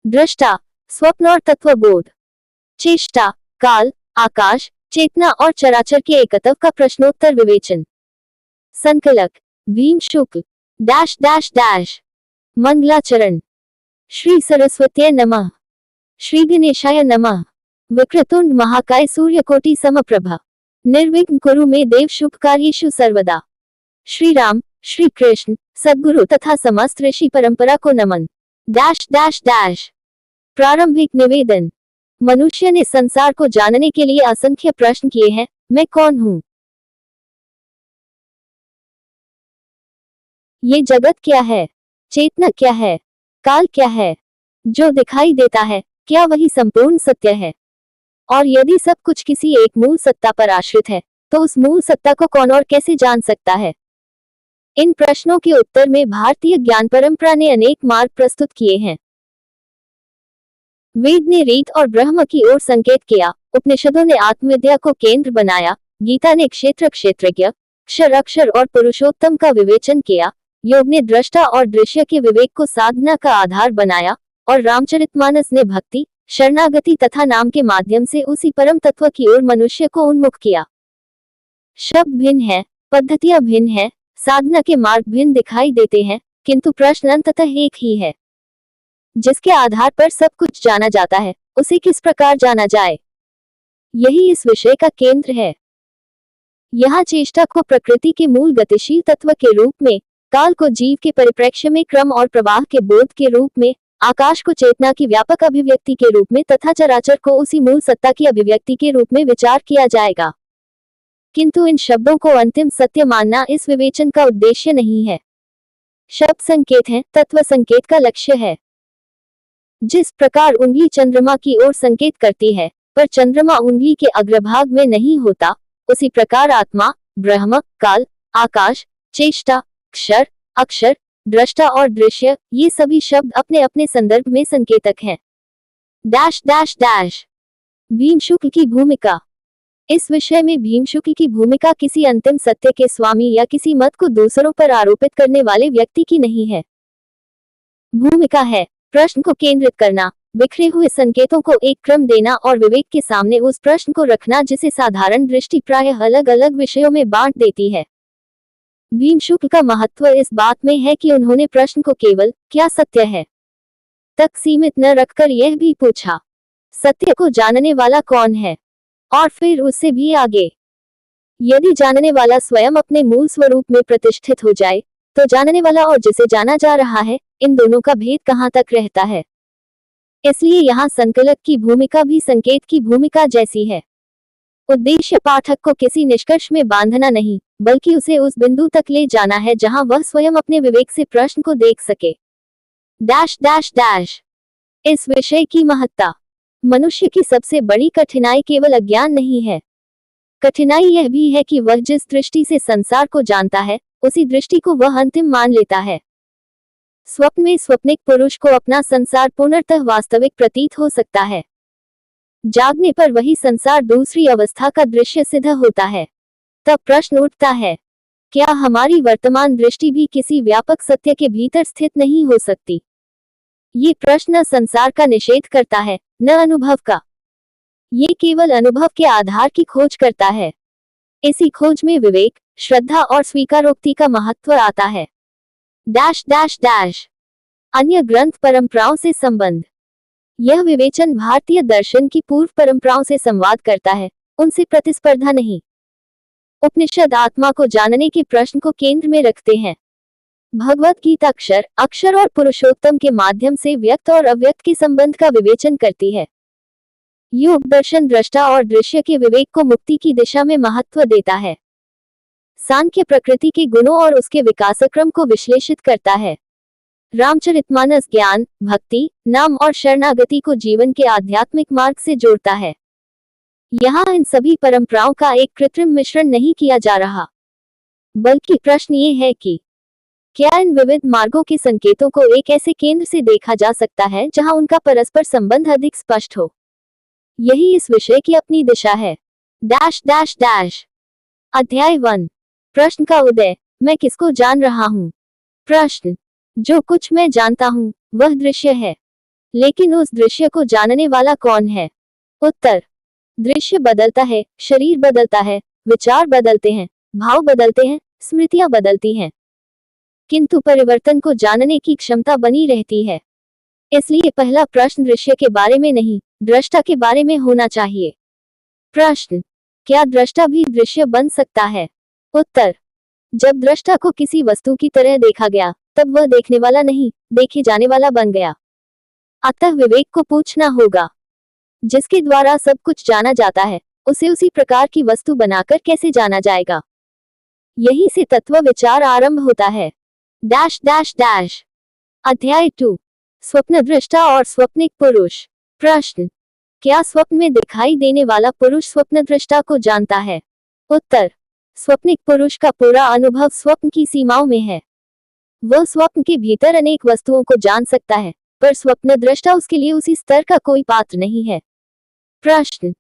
दृष्टा, स्वप्न और तत्वबोध। चेष्टा, काल, आकाश, चेतना और चराचर के एकत्व का प्रश्नोत्तर विवेचन। संकलक, भीम शुक्ल, डैश डैश डैश। मंगलाचरण, श्री सरस्वत्यै नमः, श्री गणेशाय नमः। वक्रतुंड महाकाय सूर्यकोटि समप्रभ, निर्विघ्न कुरु मे देव, शुभ कार्येषु सर्वदा। श्री राम, श्री कृष्ण, सद्गुरु तथा समस्त ऋषि परंपरा को नमन। Dash dash dash. प्रारंभिक निवेदन। मनुष्य ने संसार को जानने के लिए असंख्य प्रश्न किए हैं। मैं कौन हूँ? ये जगत क्या है? चेतना क्या है? काल क्या है? जो दिखाई देता है, क्या वही संपूर्ण सत्य है? और यदि सब कुछ किसी एक मूल सत्ता पर आश्रित है, तो उस मूल सत्ता को कौन और कैसे जान सकता है? इन प्रश्नों के उत्तर में भारतीय ज्ञान परंपरा ने अनेक मार्ग प्रस्तुत किए हैं। वेद ने रीत और ब्रह्म की ओर संकेत किया, उपनिषदों ने आत्मविद्या को केंद्र बनाया, गीता ने क्षेत्र क्षेत्रज्ञ, अक्षर अक्षर और पुरुषोत्तम का विवेचन किया, योग ने दृष्टा और दृश्य के विवेक को साधना का आधार बनाया, और रामचरितमानस ने भक्ति, शरणागति तथा नाम के माध्यम से उसी परम तत्व की ओर मनुष्य को उन्मुख किया। शब्द भिन्न है, पद्धतियां भिन्न है, साधना के मार्ग भिन्न दिखाई देते हैं, किंतु प्रश्न अंततः एक ही है। जिसके आधार पर सब कुछ जाना जाता है, उसे किस प्रकार जाना जाए, यही इस विषय का केंद्र है। यहाँ चेष्टा को प्रकृति के मूल गतिशील तत्व के रूप में, काल को जीव के परिप्रेक्ष्य में क्रम और प्रवाह के बोध के रूप में, आकाश को चेतना की व्यापक अभिव्यक्ति के रूप में तथा चराचर को उसी मूल सत्ता की अभिव्यक्ति के रूप में विचार किया जाएगा। किंतु इन शब्दों को अंतिम सत्य मानना इस विवेचन का उद्देश्य नहीं है। शब्द संकेत हैं, तत्व संकेत का लक्ष्य है। जिस प्रकार उंगली चंद्रमा की ओर संकेत करती है, पर चंद्रमा उंगली के अग्रभाग में नहीं होता, उसी प्रकार आत्मा, ब्रह्म, काल, आकाश, चेष्टा, अक्षर अक्षर, दृष्टा और दृश्य, ये सभी शब्द अपने अपने संदर्भ में संकेतक हैं। Dash dash dash. Bhim Shukla की भूमिका। इस विषय में भीम शुक्ल की भूमिका किसी अंतिम सत्य के स्वामी या किसी मत को दूसरों पर आरोपित करने वाले व्यक्ति की नहीं है। भूमिका है प्रश्न को केंद्रित करना, बिखरे हुए संकेतों को एक क्रम देना और विवेक के सामने उस प्रश्न को रखना जिसे साधारण दृष्टि प्रायः अलग अलग विषयों में बांट देती है। भीम शुक्ल का महत्व इस बात में है कि उन्होंने प्रश्न को केवल क्या सत्य है तक सीमित न रखकर यह भी पूछा, सत्य को जानने वाला कौन है, और फिर उससे भी आगे। यदि जानने वाला स्वयं अपने मूल स्वरूप में प्रतिष्ठित हो जाए, तो जानने वाला और जिसे जाना जा रहा है, इन दोनों का भेद कहां तक रहता है। इसलिए यहाँ संकलक की भूमिका भी संकेत की भूमिका जैसी है। उद्देश्य पाठक को किसी निष्कर्ष में बांधना नहीं, बल्कि उसे उस बिंदु तक ले जाना है जहां वह स्वयं अपने विवेक से प्रश्न को देख सके। Dash dash dash. इस विषय की महत्ता। मनुष्य की सबसे बड़ी कठिनाई केवल अज्ञान नहीं है। कठिनाई यह भी है कि वह जिस दृष्टि से संसार को जानता है, उसी दृष्टि को वह अंतिम मान लेता है। स्वप्न में स्वप्निक पुरुष को अपना संसार पूर्णतः वास्तविक प्रतीत हो सकता है। जागने पर वही संसार दूसरी अवस्था का दृश्य सिद्ध होता है। तब प्रश्न उठता है, क्या हमारी वर्तमान दृष्टि भी किसी व्यापक सत्य के भीतर स्थित नहीं हो सकती? ये प्रश्न संसार का निषेध करता है, न अनुभव का। ये केवल अनुभव के आधार की खोज करता है। इसी खोज में विवेक, श्रद्धा और स्वीकारोक्ति का महत्व आता है। Dash dash dash. अन्य ग्रंथ परंपराओं से संबंध। यह विवेचन भारतीय दर्शन की पूर्व परंपराओं से संवाद करता है, उनसे प्रतिस्पर्धा नहीं। उपनिषद आत्मा को जानने के प्रश्न को केंद्र में रखते हैं। भगवत गीता अक्षर अक्षर और पुरुषोत्तम के माध्यम से व्यक्त और अव्यक्त के संबंध का विवेचन करती है। योग दर्शन दृष्टा और दृश्य के विवेक को मुक्ति की दिशा में महत्व देता है। सांख्य प्रकृति के गुणों और उसके विकासक्रम को विश्लेषित करता है। रामचरितमानस ज्ञान, भक्ति, नाम और शरणागति को जीवन के आध्यात्मिक मार्ग से जोड़ता है। यहाँ इन सभी परंपराओं का एक कृत्रिम मिश्रण नहीं किया जा रहा, बल्कि प्रश्न ये है कि क्या इन विविध मार्गों के संकेतों को एक ऐसे केंद्र से देखा जा सकता है जहां उनका परस्पर संबंध अधिक स्पष्ट हो। यही इस विषय की अपनी दिशा है। Dash dash dash. अध्याय 1। प्रश्न का उदय। मैं किसको जान रहा हूँ? प्रश्न। जो कुछ मैं जानता हूँ, वह दृश्य है। लेकिन उस दृश्य को जानने वाला कौन है? उत्तर, दृश्य बदलता है, शरीर बदलता है, विचार बदलते हैं, भाव बदलते हैं, स्मृतियां बदलती हैं, किंतु परिवर्तन को जानने की क्षमता बनी रहती है। इसलिए पहला प्रश्न दृश्य के बारे में नहीं, दृष्टा के बारे में होना चाहिए। प्रश्न, क्या दृष्टा भी दृश्य बन सकता है? उत्तर, जब दृष्टा को किसी वस्तु की तरह देखा गया, तब वह देखने वाला नहीं, देखे जाने वाला बन गया। अतः विवेक को पूछना होगा, जिसके द्वारा सब कुछ जाना जाता है, उसे उसी प्रकार की वस्तु बनाकर कैसे जाना जाएगा? यही से तत्व विचार आरंभ होता है। Dash dash dash. अध्याय 2, स्वप्न दृष्टा और स्वप्निक पुरुष। प्रश्न, क्या स्वप्न में दिखाई देने वाला पुरुष स्वप्न दृष्टा को जानता है? उत्तर, स्वप्निक पुरुष का पूरा अनुभव स्वप्न की सीमाओं में है। वह स्वप्न के भीतर अनेक वस्तुओं को जान सकता है, पर स्वप्न दृष्टा उसके लिए उसी स्तर का कोई पात्र नहीं है। प्रश्न,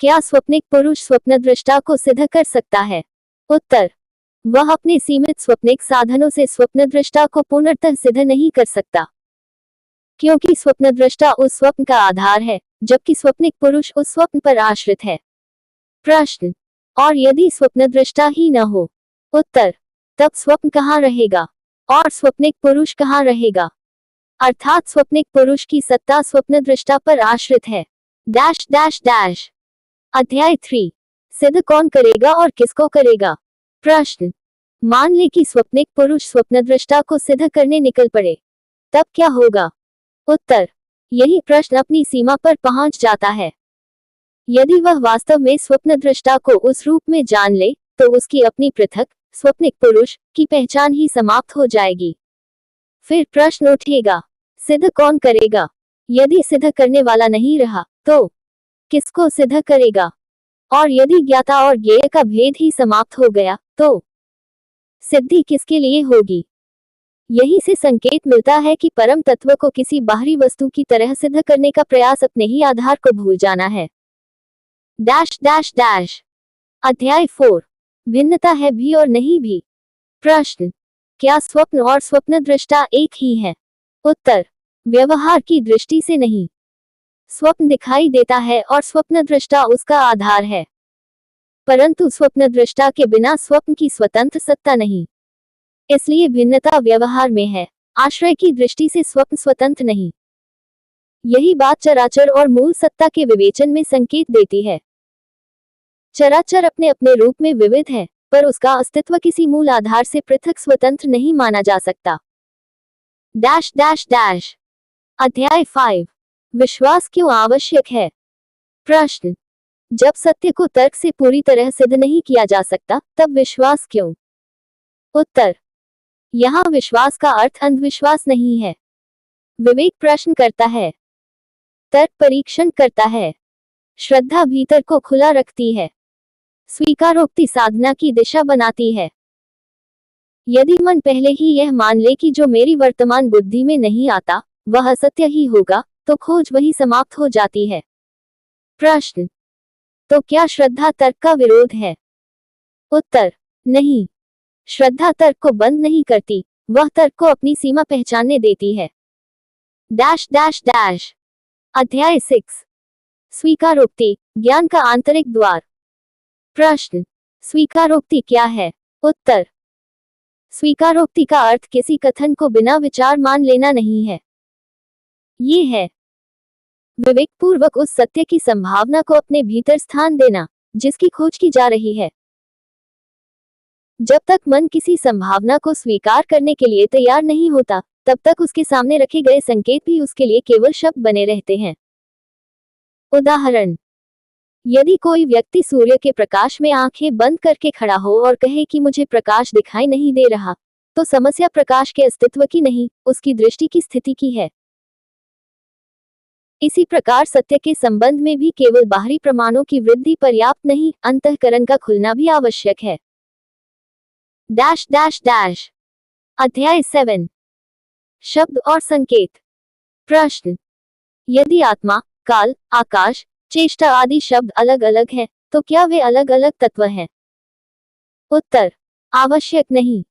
क्या स्वप्निक पुरुष स्वप्न दृष्टा को सिद्ध कर सकता है? उत्तर, वह अपने सीमित स्वप्निक साधनों से स्वप्न दृष्टा को पूर्णतः सिद्ध नहीं कर सकता, क्योंकि स्वप्न दृष्टा उस स्वप्न का आधार है, जबकि स्वप्निक पुरुष उस स्वप्न पर आश्रित है। प्रश्न, और यदि स्वप्न दृष्टा ही न हो? उत्तर, तब स्वप्न कहाँ रहेगा और स्वप्निक पुरुष कहाँ रहेगा? अर्थात स्वप्निक पुरुष की सत्ता स्वप्न दृष्टा पर आश्रित है। Dash dash dash. अध्याय 3, सिद्ध कौन करेगा और किसको करेगा? प्रश्न, मान ले कि स्वप्निक पुरुष स्वप्न दृष्टा को सिद्ध करने निकल पड़े, तब क्या होगा? उत्तर, यही प्रश्न अपनी सीमा पर पहुंच जाता है। यदि वह वास्तव में स्वप्न दृष्टा को उस रूप में जान ले, तो उसकी अपनी पृथक स्वप्निक पुरुष की पहचान ही समाप्त हो जाएगी। फिर प्रश्न उठेगा, सिद्ध कौन करेगा? यदि सिद्ध करने वाला नहीं रहा, तो किसको सिद्ध करेगा? और यदि ज्ञाता और ज्ञेय का भेद ही समाप्त हो गया, तो सिद्धि किसके लिए होगी? यही से संकेत मिलता है कि परम तत्व को किसी बाहरी वस्तु की तरह सिद्ध करने का प्रयास अपने ही आधार को भूल जाना है। Dash dash dash. अध्याय 4, भिन्नता है भी और नहीं भी। प्रश्न, क्या स्वप्न और स्वप्न दृष्टा एक ही है? उत्तर, व्यवहार की दृष्टि से नहीं। स्वप्न दिखाई देता है और स्वप्न दृष्टा उसका आधार है, परंतु स्वप्न दृष्टा के बिना स्वप्न की स्वतंत्र सत्ता नहीं। इसलिए भिन्नता व्यवहार में है, आश्रय की दृष्टि से स्वप्न स्वतंत्र नहीं। यही बात चराचर और मूल सत्ता के विवेचन में संकेत देती है। चराचर अपने अपने रूप में विविध है, पर उसका अस्तित्व किसी मूल आधार से पृथक स्वतंत्र नहीं माना जा सकता। Dash dash dash. अध्याय 5, विश्वास क्यों आवश्यक है? प्रश्न, जब सत्य को तर्क से पूरी तरह सिद्ध नहीं किया जा सकता, तब विश्वास क्यों? उत्तर, यहाँ विश्वास का अर्थ अंधविश्वास नहीं है। विवेक प्रश्न करता है, तर्क परीक्षण करता है, श्रद्धा भीतर को खुला रखती है, स्वीकारोक्ति साधना की दिशा बनाती है। यदि मन पहले ही यह मान ले कि जो मेरी वर्तमान बुद्धि में नहीं आता वह असत्य ही होगा, तो खोज वही समाप्त हो जाती है। प्रश्न, तो क्या श्रद्धा तर्क का विरोध है? उत्तर, नहीं। श्रद्धा तर्क को बंद नहीं करती, वह तर्क को अपनी सीमा पहचानने देती है। Dash dash dash. अध्याय 6, स्वीकारोक्ति, ज्ञान का आंतरिक द्वार। प्रश्न, स्वीकारोक्ति क्या है? उत्तर, स्वीकारोक्ति का अर्थ किसी कथन को बिना विचार मान लेना नहीं है। ये है विवेकपूर्वक उस सत्य की संभावना को अपने भीतर स्थान देना जिसकी खोज की जा रही है। जब तक मन किसी संभावना को स्वीकार करने के लिए तैयार नहीं होता, तब तक उसके सामने रखे गए संकेत भी उसके लिए केवल शब्द बने रहते हैं। उदाहरण, यदि कोई व्यक्ति सूर्य के प्रकाश में आंखें बंद करके खड़ा हो और कहे कि मुझे प्रकाश दिखाई नहीं दे रहा, तो समस्या प्रकाश के अस्तित्व की नहीं, उसकी दृष्टि की स्थिति की है। इसी प्रकार सत्य के संबंध में भी केवल बाहरी प्रमाणों की वृद्धि पर्याप्त नहीं, अंतःकरण का खुलना भी आवश्यक है। Dash dash dash. अध्याय 7, शब्द और संकेत। प्रश्न, यदि आत्मा, काल, आकाश, चेष्टा आदि शब्द अलग अलग हैं, तो क्या वे अलग अलग तत्व हैं? उत्तर, आवश्यक नहीं।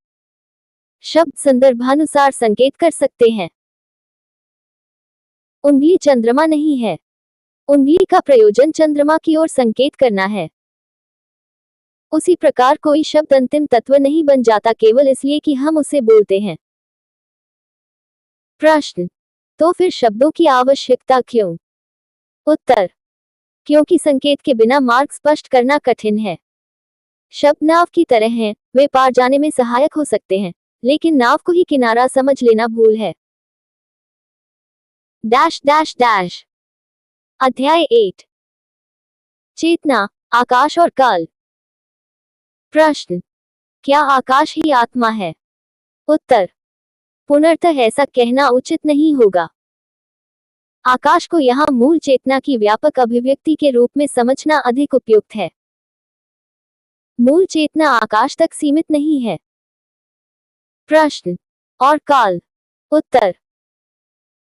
शब्द संदर्भानुसार संकेत कर सकते हैं। उंगली चंद्रमा नहीं है। उंगली का प्रयोजन चंद्रमा की ओर संकेत करना है। उसी प्रकार कोई शब्द अंतिम तत्व नहीं बन जाता केवल इसलिए कि हम उसे बोलते हैं। प्रश्न, तो फिर शब्दों की आवश्यकता क्यों? उत्तर, क्योंकि संकेत के बिना मार्ग स्पष्ट करना कठिन है। शब्द नाव की तरह हैं, वे पार जाने में सहायक हो सकते हैं, लेकिन नाव को ही किनारा समझ लेना भूल है। Dash dash dash. अध्याय 8। चेतना, आकाश और काल। प्रश्न, क्या आकाश ही आत्मा है? उत्तर, पुनर्तः ऐसा कहना उचित नहीं होगा। आकाश को यहाँ मूल चेतना की व्यापक अभिव्यक्ति के रूप में समझना अधिक उपयुक्त है। मूल चेतना आकाश तक सीमित नहीं है। प्रश्न, और काल? उत्तर,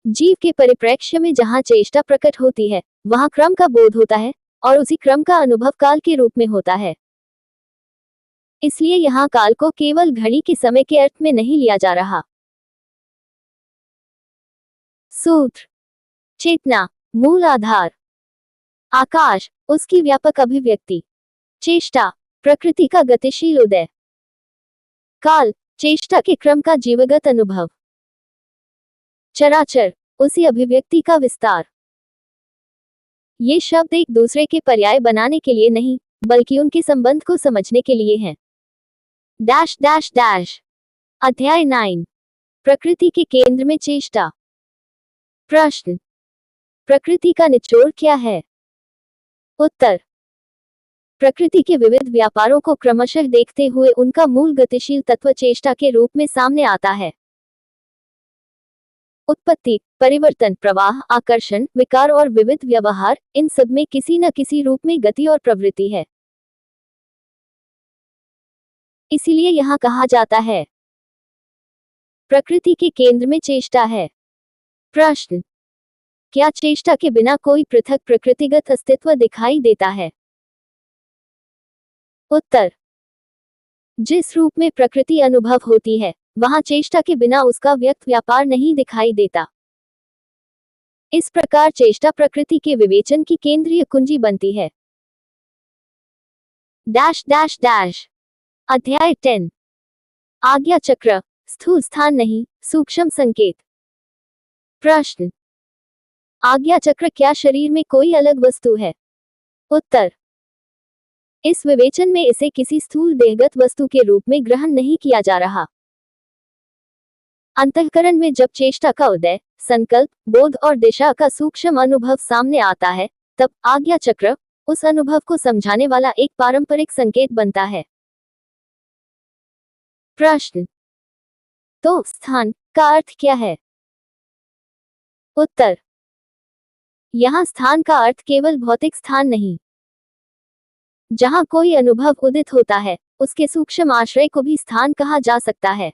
जीव के परिप्रेक्ष्य में जहाँ चेष्टा प्रकट होती है, वहाँ क्रम का बोध होता है, और उसी क्रम का अनुभव काल के रूप में होता है। इसलिए यहाँ काल को केवल घड़ी के समय के अर्थ में नहीं लिया जा रहा। सूत्र, चेतना, मूल आधार। आकाश, उसकी व्यापक अभिव्यक्ति। चेष्टा, प्रकृति का गतिशील उदय। काल, चेष्टा के क्रम का जीवगत अनुभव। चराचर, उसी अभिव्यक्ति का विस्तार। ये शब्द एक दूसरे के पर्याय बनाने के लिए नहीं, बल्कि उनके संबंध को समझने के लिए हैं। Dash dash dash. अध्याय 9। प्रकृति के केंद्र में चेष्टा। प्रश्न, प्रकृति का निचोड़ क्या है? उत्तर, प्रकृति के विविध व्यापारों को क्रमशः देखते हुए उनका मूल गतिशील तत्व चेष्टा के रूप में सामने आता है। उत्पत्ति, परिवर्तन, प्रवाह, आकर्षण, विकार और विविध व्यवहार, इन सब में किसी न किसी रूप में गति और प्रवृत्ति है। इसीलिए यहाँ कहा जाता है, प्रकृति के केंद्र में चेष्टा है। प्रश्न, क्या चेष्टा के बिना कोई पृथक प्रकृतिगत अस्तित्व दिखाई देता है? उत्तर, जिस रूप में प्रकृति अनुभव होती है, वहां चेष्टा के बिना उसका व्यक्त व्यापार नहीं दिखाई देता। इस प्रकार चेष्टा प्रकृति के विवेचन की केंद्रीय कुंजी बनती है। Dash dash dash. अध्याय 10। आज्ञा चक्र, स्थूल स्थान नहीं, सूक्ष्म संकेत। प्रश्न, आज्ञा चक्र क्या शरीर में कोई अलग वस्तु है? उत्तर, इस विवेचन में इसे किसी स्थूल देहगत वस्तु के रूप में ग्रहण नहीं किया जा रहा। अंतःकरण में जब चेष्टा का उदय, संकल्प, बोध और दिशा का सूक्ष्म अनुभव सामने आता है, तब आज्ञा चक्र उस अनुभव को समझाने वाला एक पारंपरिक संकेत बनता है। प्रश्न, तो स्थान का अर्थ क्या है? उत्तर, यहाँ स्थान का अर्थ केवल भौतिक स्थान नहीं। जहाँ कोई अनुभव उदित होता है, उसके सूक्ष्म आश्रय को भी स्थान कहा जा सकता है।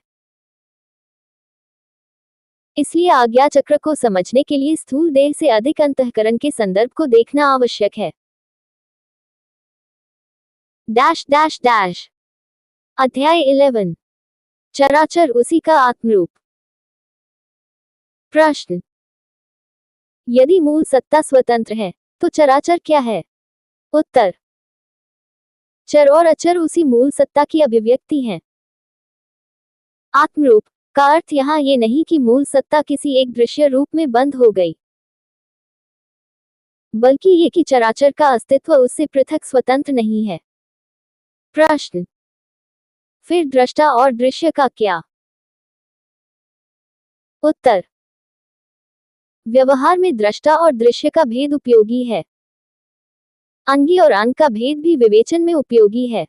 इसलिए आज्ञा चक्र को समझने के लिए स्थूल देह से अधिक अंतःकरण के संदर्भ को देखना आवश्यक है। Dash dash dash. अध्याय 11। चराचर उसी का आत्मरूप। प्रश्न, यदि मूल सत्ता स्वतंत्र है, तो चराचर क्या है? उत्तर, चर और अचर उसी मूल सत्ता की अभिव्यक्ति हैं। आत्मरूप का अर्थ यहाँ ये नहीं कि मूल सत्ता किसी एक दृश्य रूप में बंद हो गई, बल्कि ये कि चराचर का अस्तित्व उससे पृथक स्वतंत्र नहीं है। प्रश्न, फिर दृष्टा और दृश्य का क्या? उत्तर, व्यवहार में दृष्टा और दृश्य का भेद उपयोगी है। अंगी और अंग का भेद भी विवेचन में उपयोगी है,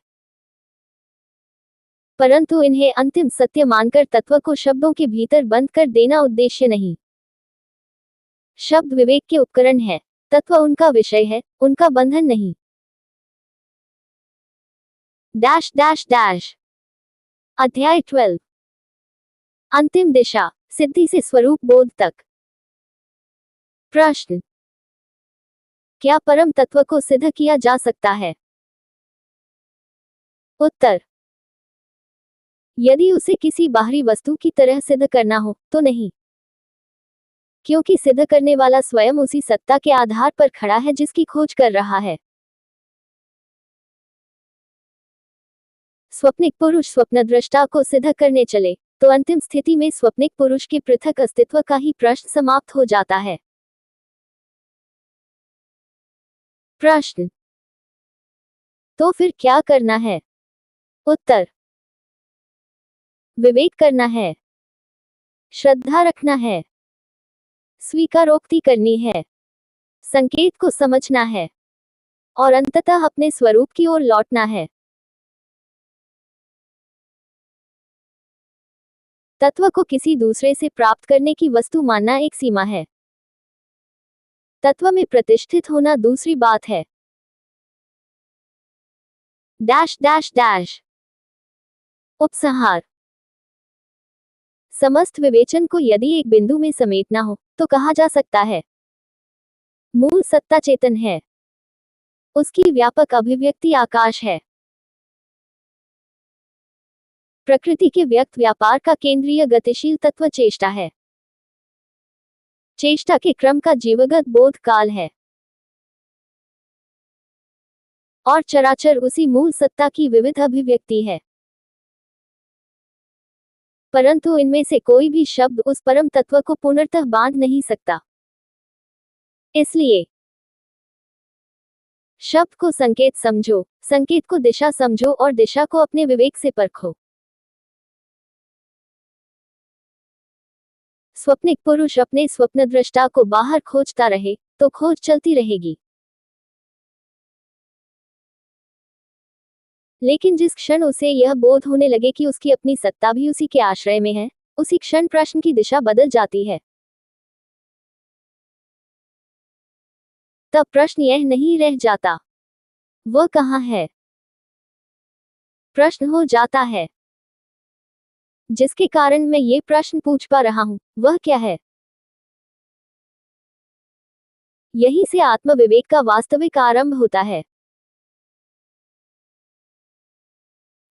परंतु इन्हें अंतिम सत्य मानकर तत्व को शब्दों के भीतर बंद कर देना उद्देश्य नहीं। शब्द विवेक के उपकरण है, तत्व उनका विषय है, उनका बंधन नहीं। Dash dash dash. अध्याय 12। अंतिम दिशा, सिद्धि से स्वरूप बोध तक। प्रश्न, क्या परम तत्व को सिद्ध किया जा सकता है? उत्तर, यदि उसे किसी बाहरी वस्तु की तरह सिद्ध करना हो, तो नहीं। क्योंकि सिद्ध करने वाला स्वयं उसी सत्ता के आधार पर खड़ा है जिसकी खोज कर रहा है। स्वप्निक पुरुष स्वप्नद्रष्टा को सिद्ध करने चले तो अंतिम स्थिति में स्वप्निक पुरुष के पृथक अस्तित्व का ही प्रश्न समाप्त हो जाता है। प्रश्न: तो फिर क्या करना है? उत्तर: विवेक करना है, श्रद्धा रखना है, स्वीकारोक्ति करनी है, संकेत को समझना है और अंततः अपने स्वरूप की ओर लौटना है। तत्व को किसी दूसरे से प्राप्त करने की वस्तु मानना एक सीमा है। तत्व में प्रतिष्ठित होना दूसरी बात है। Dash dash dash. उपसंहार: समस्त विवेचन को यदि एक बिंदु में समेटना हो तो कहा जा सकता है, मूल सत्ता चेतन है, उसकी व्यापक अभिव्यक्ति आकाश है। प्रकृति के व्यक्त व्यापार का केंद्रीय गतिशील तत्व चेष्टा है। चेष्टा के क्रम का जीवगत बोध काल है और चराचर उसी मूल सत्ता की विविध अभिव्यक्ति है। परंतु इनमें से कोई भी शब्द उस परम तत्व को पूर्णतः बांध नहीं सकता। इसलिए शब्द को संकेत समझो, संकेत को दिशा समझो और दिशा को अपने विवेक से परखो। स्वप्निक पुरुष अपने स्वप्नद्रष्टा को बाहर खोजता रहे तो खोज चलती रहेगी। लेकिन जिस क्षण उसे यह बोध होने लगे कि उसकी अपनी सत्ता भी उसी के आश्रय में है, उसी क्षण प्रश्न की दिशा बदल जाती है। तब प्रश्न यह नहीं रह जाता, वह कहाँ है? प्रश्न हो जाता है, जिसके कारण मैं ये प्रश्न पूछ पा रहा हूं, वह क्या है? यहीं से आत्मविवेक का वास्तविक आरंभ होता है।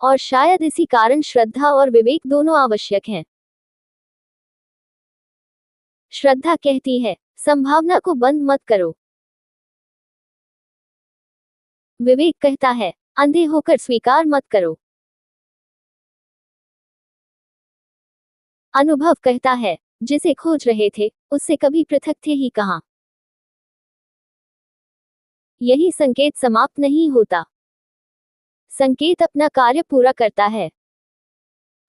और शायद इसी कारण श्रद्धा और विवेक दोनों आवश्यक हैं। श्रद्धा कहती है, संभावना को बंद मत करो। विवेक कहता है, अंधे होकर स्वीकार मत करो। अनुभव कहता है, जिसे खोज रहे थे उससे कभी पृथक थे ही कहां। यही संकेत समाप्त नहीं होता, संकेत अपना कार्य पूरा करता है।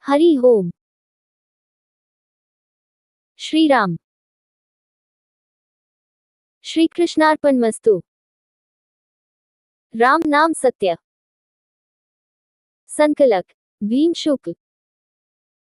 हरि ओम। श्री राम। श्री कृष्णार्पणमस्तु। राम नाम सत्य। संकलक: भीम शुक्ल।